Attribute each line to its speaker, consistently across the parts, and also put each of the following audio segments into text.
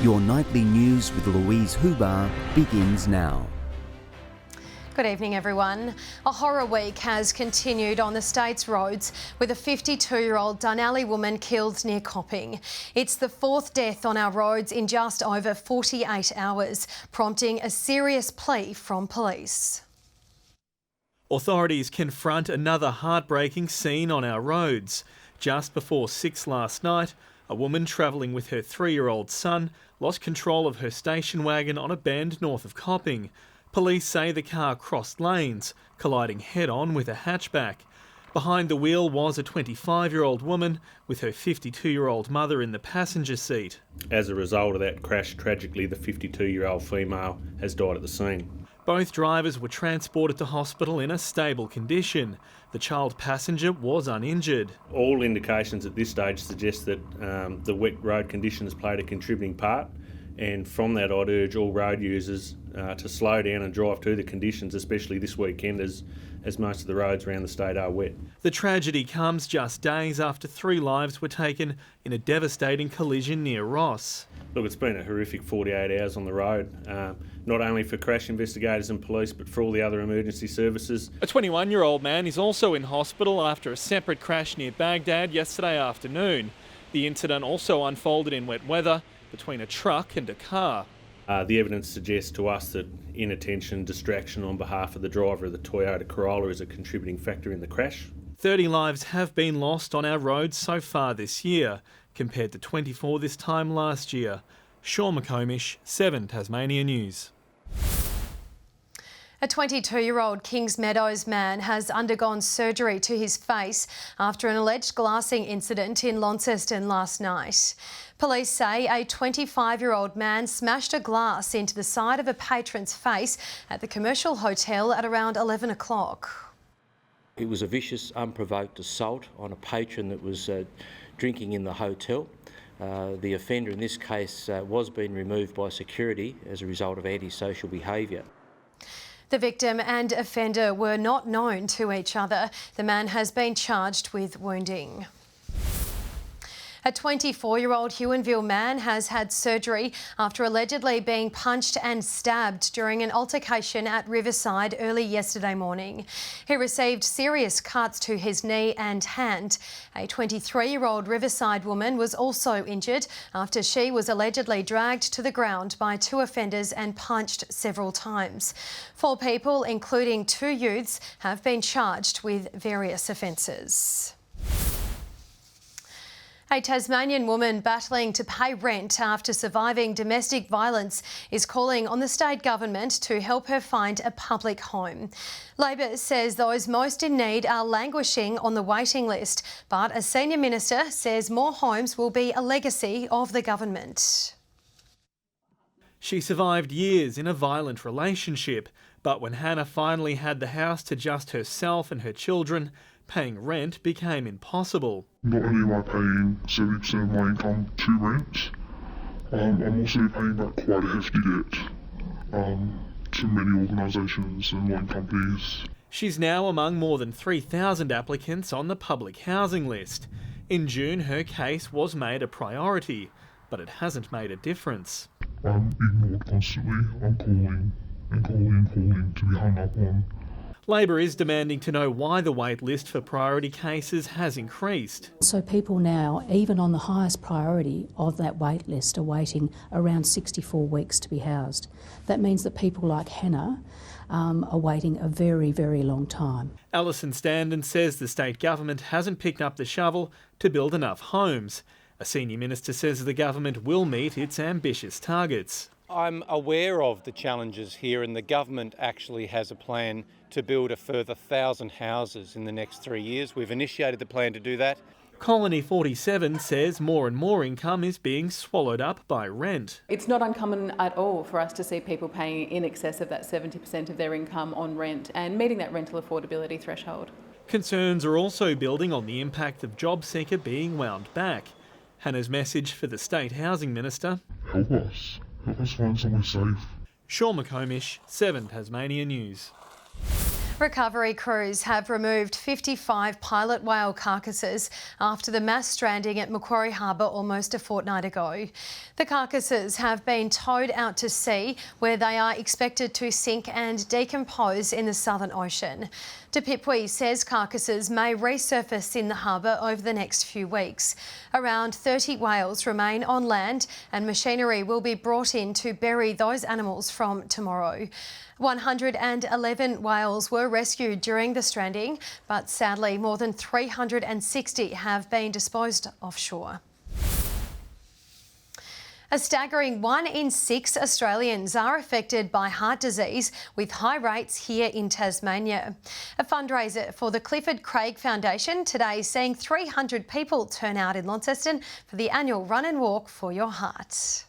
Speaker 1: Your nightly news with Louise Hubar begins now.
Speaker 2: Good evening, everyone. A horror week has continued on the state's roads with a 52-year-old Dunalley woman killed near Copping. It's the fourth death on our roads in just over 48 hours, prompting a serious plea from police.
Speaker 3: Authorities confront another heartbreaking scene on our roads. Just before 6 last night, a woman travelling with her 3-year-old son lost control of her station wagon on a bend north of Copping. Police say the car crossed lanes, colliding head-on with a hatchback. Behind the wheel was a 25-year-old woman with her 52-year-old mother in the passenger seat.
Speaker 4: As a result of that crash, tragically, the 52-year-old female has died at the scene.
Speaker 3: Both drivers were transported to hospital in a stable condition. The child passenger was uninjured.
Speaker 4: All indications at this stage suggest that the wet road conditions played a contributing part, and from that I'd urge all road users to slow down and drive to the conditions, especially this weekend as most of the roads around the state are wet.
Speaker 3: The tragedy comes just days after 3 lives were taken in a devastating collision near Ross.
Speaker 4: Look, it's been a horrific 48 hours on the road, not only for crash investigators and police, but for all the other emergency services.
Speaker 3: A 21-year-old man is also in hospital after a separate crash near Baghdad yesterday afternoon. The incident also unfolded in wet weather between a truck and a car.
Speaker 4: The evidence suggests to us that inattention, distraction on behalf of the driver of the Toyota Corolla is a contributing factor in the crash. 30 lives have been lost on our roads so far this year, compared to 24 this time last year. Sean McComish, 7 Tasmania News.
Speaker 2: A 22-year-old Kings Meadows man has undergone surgery to his face after an alleged glassing incident in Launceston last night. Police say a 25-year-old man smashed a glass into the side of a patron's face at the commercial hotel at around 11 o'clock.
Speaker 5: It was a vicious, unprovoked assault on a patron that was drinking in the hotel. The offender in this case was being removed by security as a result of antisocial behaviour.
Speaker 2: The victim and offender were not known to each other. The man has been charged with wounding. A 24-year-old Huonville man has had surgery after allegedly being punched and stabbed during an altercation at Riverside early yesterday morning. He received serious cuts to his knee and hand. A 23-year-old Riverside woman was also injured after she was allegedly dragged to the ground by 2 offenders and punched several times. 4 people, including 2 youths, have been charged with various offences. A Tasmanian woman battling to pay rent after surviving domestic violence is calling on the state government to help her find a public home. Labor says those most in need are languishing on the waiting list, but a senior minister says more homes will be a legacy of the government.
Speaker 3: She survived years in a violent relationship, but when Hannah finally had the house to just herself and her children, paying rent became impossible.
Speaker 6: Not only am I paying 70% of my income to rent, I'm also paying back quite a hefty debt to many organisations and loan companies.
Speaker 3: She's now among more than 3,000 applicants on the public housing list. In June, her case was made a priority, but it hasn't made a difference.
Speaker 6: I'm ignored constantly. I'm calling and calling to be hung up on.
Speaker 3: Labor is demanding to know why the wait list for priority cases has increased.
Speaker 7: So people now, even on the highest priority of that wait list, are waiting around 64 weeks to be housed. That means that people like Hannah are waiting a very, very long time.
Speaker 3: Alison Standen says the state government hasn't picked up the shovel to build enough homes. A senior minister says the government will meet its ambitious targets.
Speaker 8: I'm aware of the challenges here, and the government actually has a plan to build a further 1,000 houses in the next 3 years. We've initiated the plan to do that.
Speaker 3: Colony 47 says more and more income is being swallowed up by rent.
Speaker 9: It's not uncommon at all for us to see people paying in excess of that 70% of their income on rent and meeting that rental affordability threshold.
Speaker 3: Concerns are also building on the impact of JobSeeker being wound back. Hannah's message for the State Housing Minister:
Speaker 6: Help us find somewhere safe.
Speaker 3: Sean McComish, 7 Tasmania News.
Speaker 2: Recovery crews have removed 55 pilot whale carcasses after the mass stranding at Macquarie Harbour almost a fortnight ago. The carcasses have been towed out to sea, where they are expected to sink and decompose in the Southern Ocean. Te Pipui says carcasses may resurface in the harbour over the next few weeks. Around 30 whales remain on land and machinery will be brought in to bury those animals from tomorrow. 111 whales were rescued during the stranding, but sadly more than 360 have been disposed offshore. A staggering 1 in 6 Australians are affected by heart disease, with high rates here in Tasmania. A fundraiser for the Clifford Craig Foundation today seeing 300 people turn out in Launceston for the annual Run and Walk for Your Heart.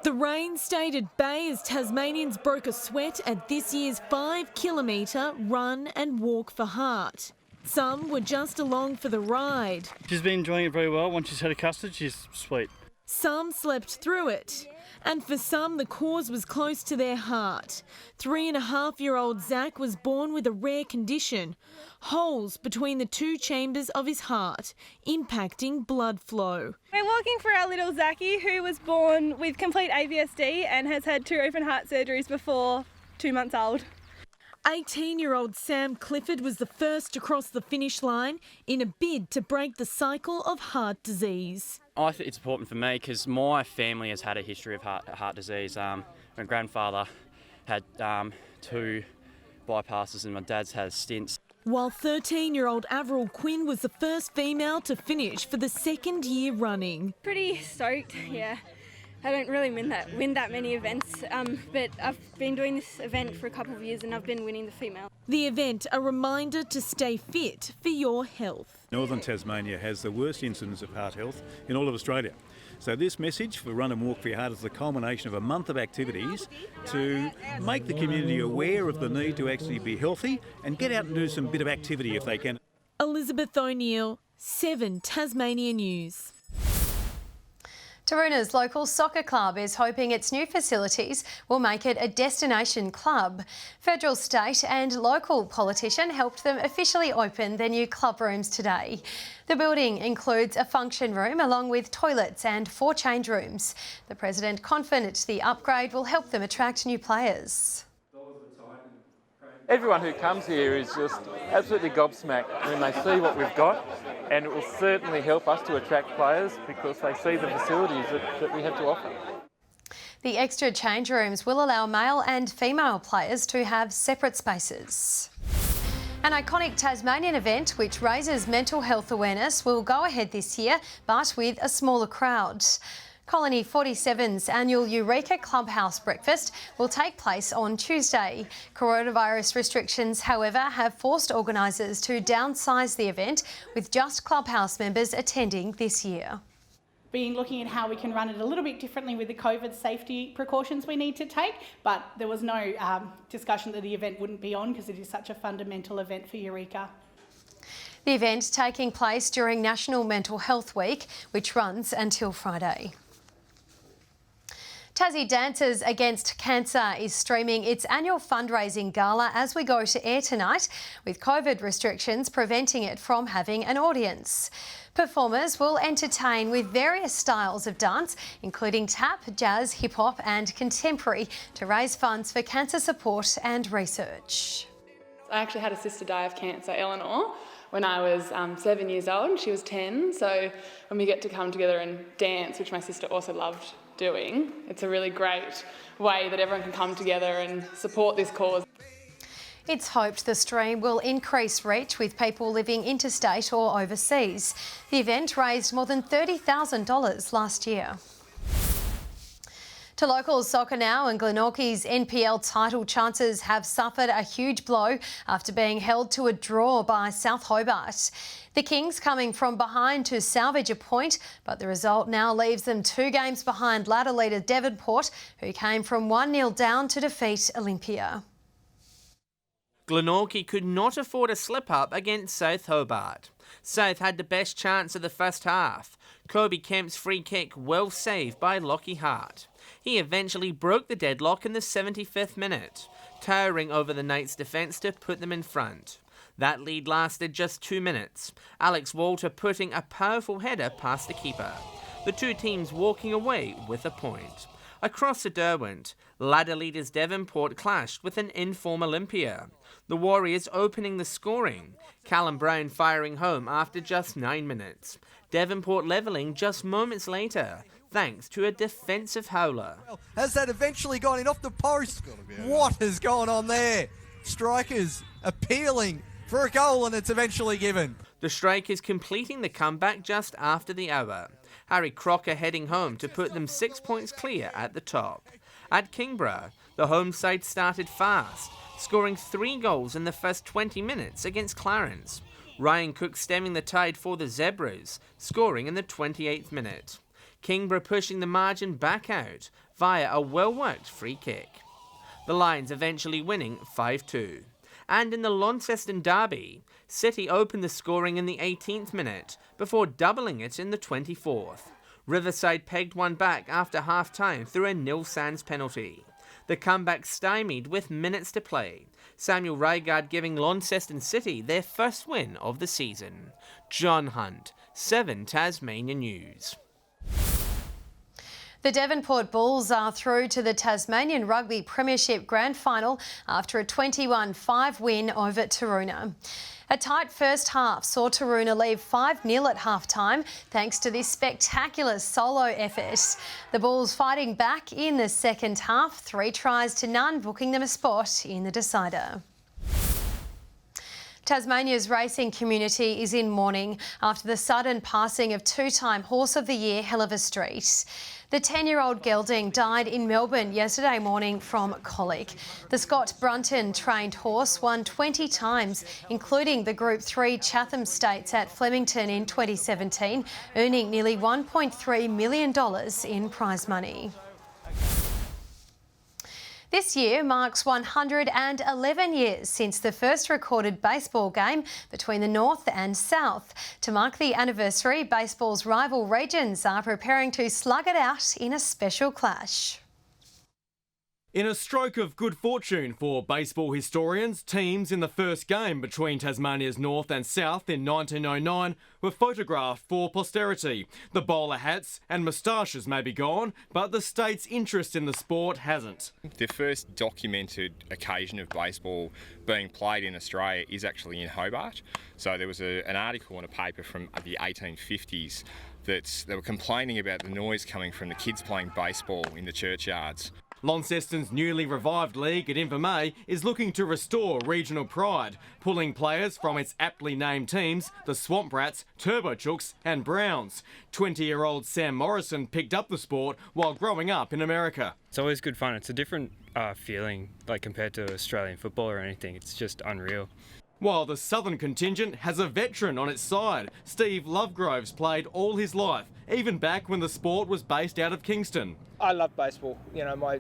Speaker 10: The rain stayed at bay as Tasmanians broke a sweat at this year's 5-kilometre Run and Walk for Heart. Some were just along for the ride.
Speaker 11: She's been enjoying it very well. Once she's had a custard, she's sweet.
Speaker 10: Some slept through it, and for some the cause was close to their heart. 3.5-year-old Zach was born with a rare condition, holes between the 2 chambers of his heart, impacting blood flow.
Speaker 12: We're walking for our little Zachy, who was born with complete AVSD and has had 2 open heart surgeries before 2 months old.
Speaker 10: 18-year-old Sam Clifford was the first to cross the finish line in a bid to break the cycle of heart disease.
Speaker 13: I think it's important for me because my family has had a history of heart disease. My grandfather had 2 bypasses and my dad's had stents.
Speaker 10: While 13-year-old Avril Quinn was the first female to finish for the 2nd year running.
Speaker 12: Pretty stoked, yeah. I don't really win that many events, but I've been doing this event for a couple of years and I've been winning the female.
Speaker 10: The event, a reminder to stay fit for your health.
Speaker 14: Northern Tasmania has the worst incidence of heart health in all of Australia. So this message for Run and Walk for Your Heart is the culmination of a month of activities to make the community aware of the need to actually be healthy and get out and do some bit of activity if they can.
Speaker 10: Elizabeth O'Neill, 7 Tasmania News.
Speaker 2: Taruna's local soccer club is hoping its new facilities will make it a destination club. Federal, state and local politician helped them officially open their new club rooms today. The building includes a function room along with toilets and 4 change rooms. The president confident the upgrade will help them attract new players.
Speaker 15: Everyone who comes here is just absolutely gobsmacked when they see what we've got, and it will certainly help us to attract players because they see the facilities that we have to offer.
Speaker 2: The extra change rooms will allow male and female players to have separate spaces. An iconic Tasmanian event which raises mental health awareness will go ahead this year, but with a smaller crowd. Colony 47's annual Eureka Clubhouse breakfast will take place on Tuesday. Coronavirus restrictions, however, have forced organisers to downsize the event, with just Clubhouse members attending this year.
Speaker 16: Been looking at how we can run it a little bit differently with the COVID safety precautions we need to take, but there was no discussion that the event wouldn't be on because it is such a fundamental event for Eureka.
Speaker 2: The event taking place during National Mental Health Week, which runs until Friday. Tassie Dancers Against Cancer is streaming its annual fundraising gala as we go to air tonight, with COVID restrictions preventing it from having an audience. Performers will entertain with various styles of dance, including tap, jazz, hip hop and contemporary, to raise funds for cancer support and research.
Speaker 17: I actually had a sister die of cancer, Eleanor, when I was 7 years old and she was 10. So when we get to come together and dance, which my sister also loved doing, it's a really great way that everyone can come together and support this cause.
Speaker 2: It's hoped the stream will increase reach with people living interstate or overseas. The event raised more than $30,000 last year. To local soccer now, and Glenorchy's NPL title chances have suffered a huge blow after being held to a draw by South Hobart. The Kings coming from behind to salvage a point, but the result now leaves them 2 games behind ladder leader Devonport, who came from 1-0 down to defeat Olympia.
Speaker 18: Glenorchy could not afford a slip-up against South Hobart. South had the best chance of the first half. Kobe Kemp's free kick well saved by Lockie Hart. He eventually broke the deadlock in the 75th minute, towering over the Knights' defence to put them in front. That lead lasted just 2 minutes, Alex Walter putting a powerful header past the keeper. The two teams walking away with a point. Across the Derwent, ladder leaders Devonport clashed with an in-form Olympia. The Warriors opening the scoring, Callum Brown firing home after just 9 minutes. Devonport levelling just moments later, thanks to a defensive howler.
Speaker 19: Has that eventually gone in off the post? What has gone on there? Strikers appealing for a goal and it's eventually given.
Speaker 18: The Strikers completing the comeback just after the hour. Harry Crocker heading home to put them 6 points clear at the top. At Kingborough, the home side started fast, scoring 3 goals in the first 20 minutes against Clarence. Ryan Cook stemming the tide for the Zebras, scoring in the 28th minute. Kingborough pushing the margin back out via a well-worked free kick. The Lions eventually winning 5-2. And in the Launceston derby, City opened the scoring in the 18th minute before doubling it in the 24th. Riverside pegged one back after half-time through a nil Sands penalty. The comeback stymied with minutes to play. Samuel Reigard giving Launceston City their first win of the season. John Hunt, 7 Tasmania News.
Speaker 2: The Devonport Bulls are through to the Tasmanian Rugby Premiership Grand Final after a 21-5 win over Taroona. A tight first half saw Taroona leave 5-0 at half-time thanks to this spectacular solo effort. The Bulls fighting back in the second half, 3 tries to none, booking them a spot in the decider. Tasmania's racing community is in mourning after the sudden passing of 2-time Horse of the Year Helliver Street. The 10-year-old gelding died in Melbourne yesterday morning from colic. The Scott Brunton trained horse won 20 times, including the Group 3 Chatham Stakes at Flemington in 2017, earning nearly $1.3 million in prize money. This year marks 111 years since the first recorded baseball game between the North and South. To mark the anniversary, baseball's rival regions are preparing to slug it out in a special clash.
Speaker 20: In a stroke of good fortune for baseball historians, teams in the first game between Tasmania's North and South in 1909 were photographed for posterity. The bowler hats and moustaches may be gone, but the state's interest in the sport hasn't.
Speaker 21: The first documented occasion of baseball being played in Australia is actually in Hobart. So there was an article in a paper from the 1850s that they were complaining about the noise coming from the kids playing baseball in the churchyards.
Speaker 20: Launceston's newly revived league at Invermay is looking to restore regional pride, pulling players from its aptly named teams, the Swamp Rats, Turbo Chooks and Browns. 20-year-old Sam Morrison picked up the sport while growing up in America.
Speaker 22: It's always good fun. It's a different feeling, like compared to Australian football or anything. It's just unreal.
Speaker 20: While the southern contingent has a veteran on its side, Steve Lovegrove's played all his life, even back when the sport was based out of Kingston.
Speaker 23: I love baseball. You know,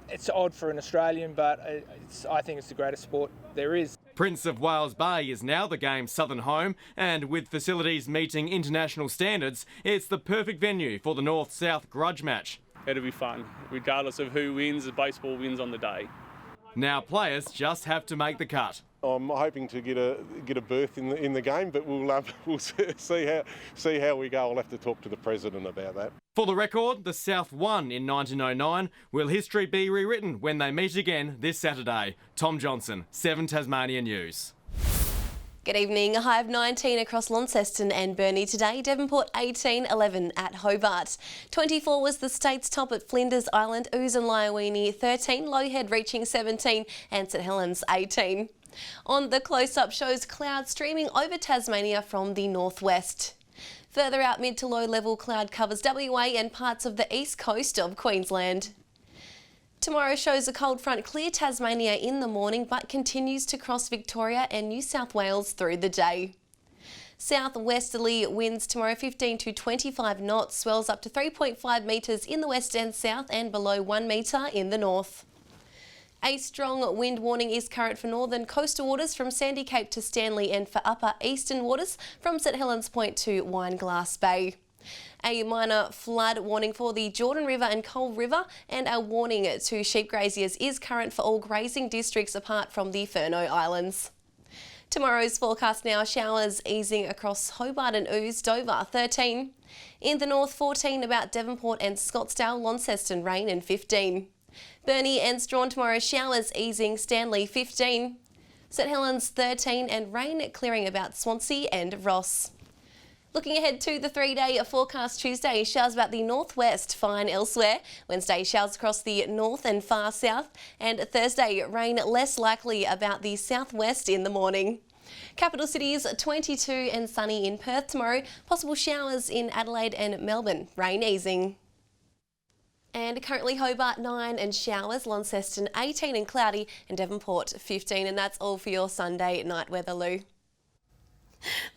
Speaker 23: it's odd for an Australian, but I think it's the greatest sport there is.
Speaker 20: Prince of Wales Bay is now the game's southern home, and with facilities meeting international standards, it's the perfect venue for the North-South grudge match.
Speaker 24: It'll be fun, regardless of who wins. baseball wins on the day.
Speaker 20: Now players just have to make the cut.
Speaker 25: I'm hoping to get a berth in the game, but we'll see how we go. I'll have to talk to the president about that.
Speaker 20: For the record, the South won in 1909. Will history be rewritten when they meet again this Saturday? Tom Johnson, 7 Tasmania News.
Speaker 26: Good evening. A high of 19 across Launceston and Burnie today. Devonport 18, 11 at Hobart. 24 was the state's top at Flinders Island. Ouse and Liawini 13, Lowhead reaching 17 and St Helens 18. On the close-up shows clouds streaming over Tasmania from the northwest. Further out, mid to low level cloud covers WA and parts of the east coast of Queensland. Tomorrow shows a cold front clear Tasmania in the morning but continues to cross Victoria and New South Wales through the day. Southwesterly winds tomorrow 15 to 25 knots, swells up to 3.5 metres in the west and south and below 1 metre in the north. A strong wind warning is current for northern coastal waters from Sandy Cape to Stanley and for upper eastern waters from St Helens Point to Wineglass Bay. A minor flood warning for the Jordan River and Coal River and a warning to sheep graziers is current for all grazing districts apart from the Furneaux Islands. Tomorrow's forecast now, showers easing across Hobart and Ouse, Dover 13. In the north 14 about Devonport and Scottsdale, Launceston rain and 15. Burnie and Strawn tomorrow, showers easing, Stanley 15. St Helens 13 and rain clearing about Swansea and Ross. Looking ahead to the 3-day forecast Tuesday, showers about the northwest, fine elsewhere. Wednesday, showers across the north and far south. And Thursday, rain less likely about the southwest in the morning. Capital cities 22 and sunny in Perth tomorrow. Possible showers in Adelaide and Melbourne, rain easing. And currently Hobart 9 and showers, Launceston 18 and cloudy and Devonport 15. And that's all for your Sunday night weather, Lou.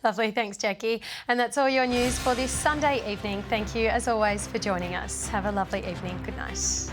Speaker 2: Lovely, thanks Jackie. And that's all your news for this Sunday evening. Thank you as always for joining us. Have a lovely evening. Good night.